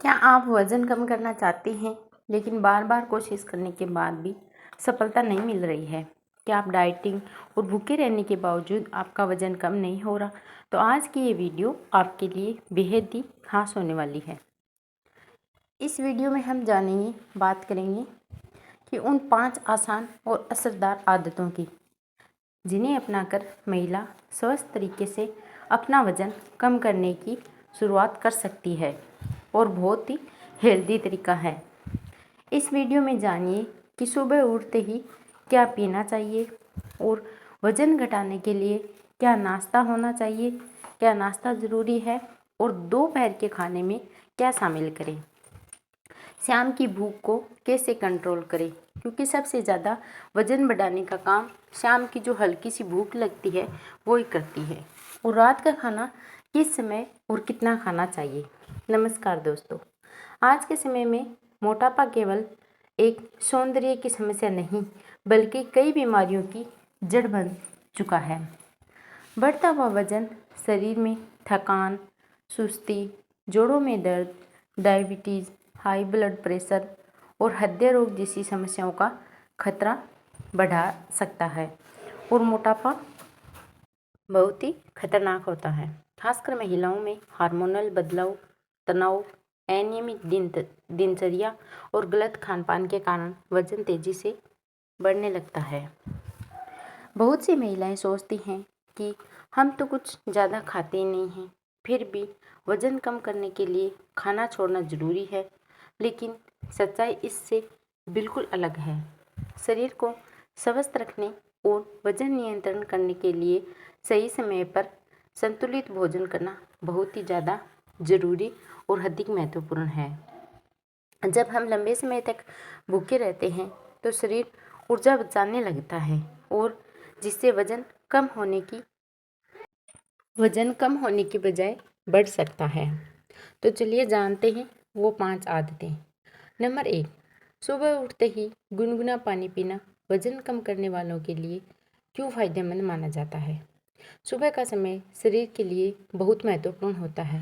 क्या आप वज़न कम करना चाहते हैं लेकिन बार बार कोशिश करने के बाद भी सफलता नहीं मिल रही है? क्या आप डाइटिंग और भूखे रहने के बावजूद आपका वज़न कम नहीं हो रहा? तो आज की ये वीडियो आपके लिए बेहद ही खास होने वाली है। इस वीडियो में हम बात करेंगे कि उन 5 आसान और असरदार आदतों की जिन्हें अपनाकर महिला स्वस्थ तरीके से अपना वज़न कम करने की शुरुआत कर सकती है और बहुत ही हेल्दी तरीका है। इस वीडियो में जानिए कि सुबह उठते ही क्या पीना चाहिए और वज़न घटाने के लिए क्या नाश्ता होना चाहिए, क्या नाश्ता ज़रूरी है और दोपहर के खाने में क्या शामिल करें। शाम की भूख को कैसे कंट्रोल करें, क्योंकि सबसे ज़्यादा वज़न बढ़ाने का काम शाम की जो हल्की सी भूख लगती है वो ही करती है। और रात का खाना किस समय और कितना खाना चाहिए। नमस्कार दोस्तों, आज के समय में मोटापा केवल एक सौंदर्य की समस्या नहीं बल्कि कई बीमारियों की जड़ बन चुका है। बढ़ता हुआ वज़न शरीर में थकान, सुस्ती, जोड़ों में दर्द, डायबिटीज़, हाई ब्लड प्रेशर और हृदय रोग जैसी समस्याओं का खतरा बढ़ा सकता है। और मोटापा बहुत ही खतरनाक होता है, खासकर महिलाओं में। हार्मोनल बदलाव, तनाव, अनियमित दिनचर्या और गलत खान-पान के कारण वज़न तेज़ी से बढ़ने लगता है। बहुत सी महिलाएं सोचती हैं कि हम तो कुछ ज़्यादा खाते ही नहीं हैं, फिर भी वज़न कम करने के लिए खाना छोड़ना ज़रूरी है। लेकिन सच्चाई इससे बिल्कुल अलग है। शरीर को स्वस्थ रखने और वज़न नियंत्रण करने के लिए सही समय पर संतुलित भोजन करना बहुत ही ज़्यादा ज़रूरी और अधिक महत्वपूर्ण है। जब हम लंबे समय तक भूखे रहते हैं तो शरीर ऊर्जा बचाने लगता है और जिससे वज़न कम होने की बजाय बढ़ सकता है। तो चलिए जानते हैं वो 5 आदतें। नंबर 1, सुबह उठते ही गुनगुना पानी पीना वज़न कम करने वालों के लिए क्यों फ़ायदेमंद माना जाता है। सुबह का समय शरीर के लिए बहुत महत्वपूर्ण होता है।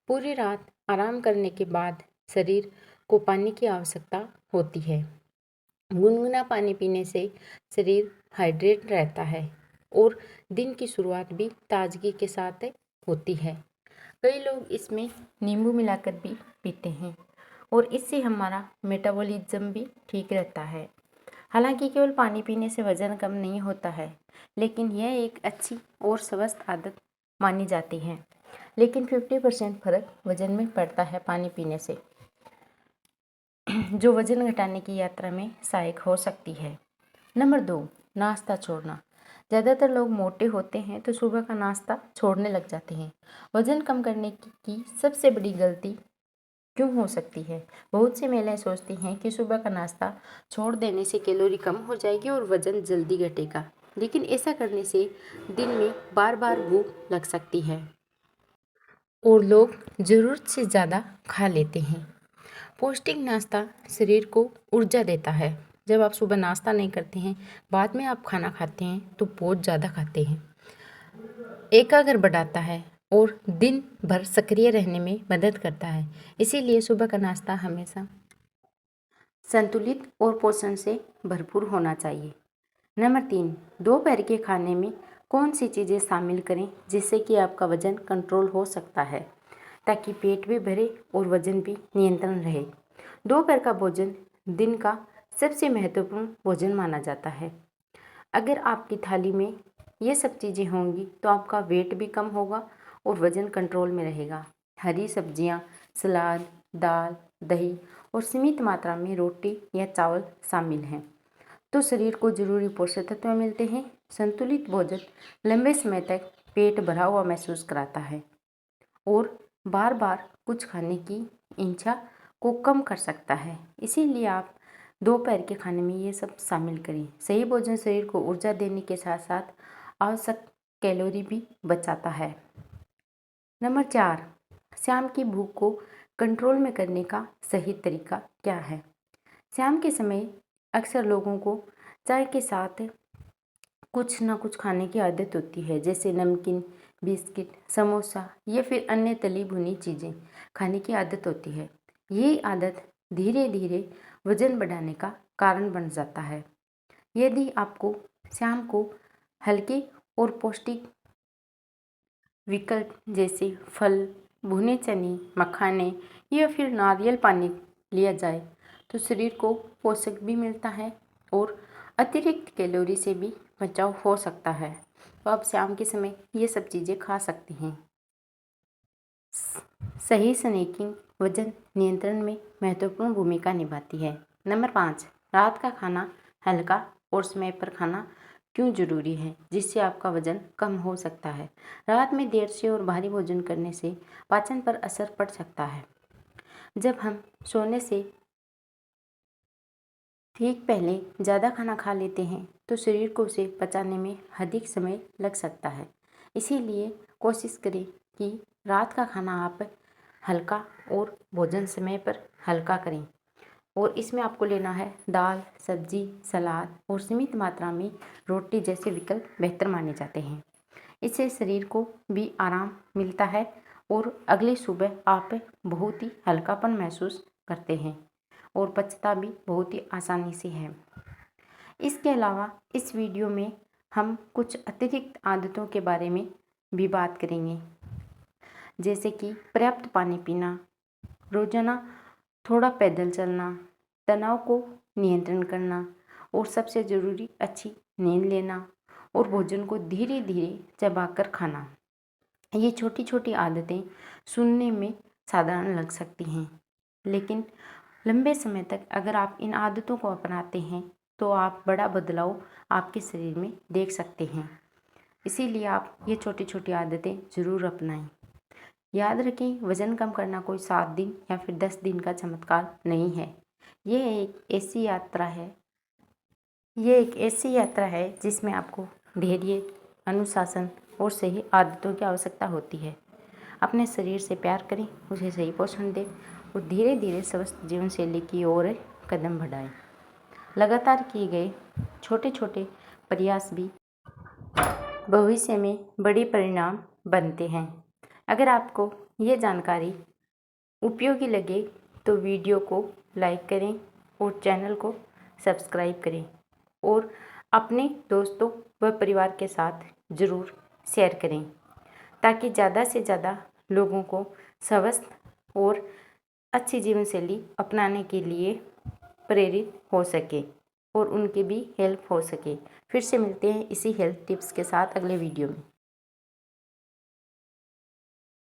पूरी रात आराम करने के बाद शरीर को पानी की आवश्यकता होती है। गुनगुना पानी पीने से शरीर हाइड्रेट रहता है और दिन की शुरुआत भी ताजगी के साथ होती है। कई लोग इसमें नींबू मिलाकर भी पीते हैं और इससे हमारा मेटाबॉलिज्म भी ठीक रहता है। हालांकि केवल पानी पीने से वज़न कम नहीं होता है, लेकिन यह एक अच्छी और स्वस्थ आदत मानी जाती है। लेकिन 50% फ़र्क वज़न में पड़ता है पानी पीने से, जो वज़न घटाने की यात्रा में सहायक हो सकती है। नंबर 2, नाश्ता छोड़ना। ज़्यादातर लोग मोटे होते हैं तो सुबह का नाश्ता छोड़ने लग जाते हैं। वज़न कम करने की सबसे बड़ी गलती क्यों हो सकती है? बहुत सी महिलाएं सोचती हैं कि सुबह का नाश्ता छोड़ देने से कैलोरी कम हो जाएगी और वज़न जल्दी घटेगा, लेकिन ऐसा करने से दिन में बार बार भूख लग सकती है और लोग ज़रूरत से ज़्यादा खा लेते हैं। पौष्टिक नाश्ता शरीर को ऊर्जा देता है। जब आप सुबह नाश्ता नहीं करते हैं, बाद में आप खाना खाते हैं तो बहुत ज़्यादा खाते हैं। एकाग्र बढ़ाता है और दिन भर सक्रिय रहने में मदद करता है। इसीलिए सुबह का नाश्ता हमेशा संतुलित और पोषण से भरपूर होना चाहिए। नंबर 3, दोपहर के खाने में कौन सी चीज़ें शामिल करें जिससे कि आपका वज़न कंट्रोल हो सकता है, ताकि पेट भी भरे और वज़न भी नियंत्रण रहे। दोपहर का भोजन दिन का सबसे महत्वपूर्ण भोजन माना जाता है। अगर आपकी थाली में ये सब चीज़ें होंगी तो आपका वेट भी कम होगा और वज़न कंट्रोल में रहेगा। हरी सब्जियाँ, सलाद, दाल, दही और सीमित मात्रा में रोटी या चावल शामिल हैं तो शरीर को ज़रूरी पोषक तत्व मिलते हैं। संतुलित भोजन लंबे समय तक पेट भरा हुआ महसूस कराता है और बार बार कुछ खाने की इच्छा को कम कर सकता है। इसीलिए आप दोपहर के खाने में ये सब शामिल करें। सही भोजन शरीर को ऊर्जा देने के साथ साथ आवश्यक कैलोरी भी बचाता है। नंबर 4, शाम की भूख को कंट्रोल में करने का सही तरीका क्या है। शाम के समय अक्सर लोगों को चाय के साथ कुछ ना कुछ खाने की आदत होती है, जैसे नमकीन, बिस्किट, समोसा या फिर अन्य तली भुनी चीज़ें खाने की आदत होती है। ये आदत धीरे धीरे वजन बढ़ाने का कारण बन जाता है। यदि आपको शाम को हल्के और पौष्टिक विकल्प जैसे फल, भुने चने, मखाने या फिर नारियल पानी लिया जाए तो शरीर को पोषक भी मिलता है और अतिरिक्त कैलोरी से भी बचाव हो सकता है। तो आप शाम के समय ये सब चीज़ें खा सकते हैं। सही स्नैकिंग वजन नियंत्रण में महत्वपूर्ण भूमिका निभाती है। नंबर 5, रात का खाना हल्का और समय पर खाना क्यों जरूरी है, जिससे आपका वजन कम हो सकता है। रात में देर से और भारी भोजन करने से पाचन पर असर पड़ सकता है। जब हम सोने से ठीक पहले ज़्यादा खाना खा लेते हैं तो शरीर को उसे पचाने में अधिक समय लग सकता है। इसीलिए कोशिश करें कि रात का खाना आप हल्का और भोजन समय पर हल्का करें। और इसमें आपको लेना है दाल, सब्जी, सलाद और सीमित मात्रा में रोटी जैसे विकल्प बेहतर माने जाते हैं। इससे शरीर को भी आराम मिलता है और अगली सुबह आप बहुत ही हल्कापन महसूस करते हैं और पचता भी बहुत ही आसानी से है। इसके अलावा इस वीडियो में हम कुछ अतिरिक्त आदतों के बारे में भी बात करेंगे, जैसे कि पर्याप्त पानी पीना, रोजाना थोड़ा पैदल चलना, तनाव को नियंत्रण करना और सबसे ज़रूरी अच्छी नींद लेना और भोजन को धीरे धीरे चबाकर खाना। ये छोटी छोटी आदतें सुनने में साधारण लग सकती हैं, लेकिन लंबे समय तक अगर आप इन आदतों को अपनाते हैं तो आप बड़ा बदलाव आपके शरीर में देख सकते हैं। इसीलिए आप ये छोटी छोटी आदतें ज़रूर अपनाएं। याद रखें, वज़न कम करना कोई 7 दिन या फिर 10 दिन का चमत्कार नहीं है। ये एक ऐसी यात्रा है जिसमें आपको धैर्य, अनुशासन और सही आदतों की आवश्यकता होती है। अपने शरीर से प्यार करें, उसे सही पोषण दें और धीरे धीरे स्वस्थ जीवन शैली की ओर कदम बढ़ाएं। लगातार किए गए छोटे छोटे प्रयास भी भविष्य में बड़े परिणाम बनते हैं। अगर आपको ये जानकारी उपयोगी लगे तो वीडियो को लाइक करें और चैनल को सब्सक्राइब करें और अपने दोस्तों व परिवार के साथ ज़रूर शेयर करें, ताकि ज़्यादा से ज़्यादा लोगों को स्वस्थ और अच्छी जीवन शैली अपनाने के लिए प्रेरित हो सके और उनकी भी हेल्प हो सके। फिर से मिलते हैं इसी हेल्थ टिप्स के साथ अगले वीडियो में।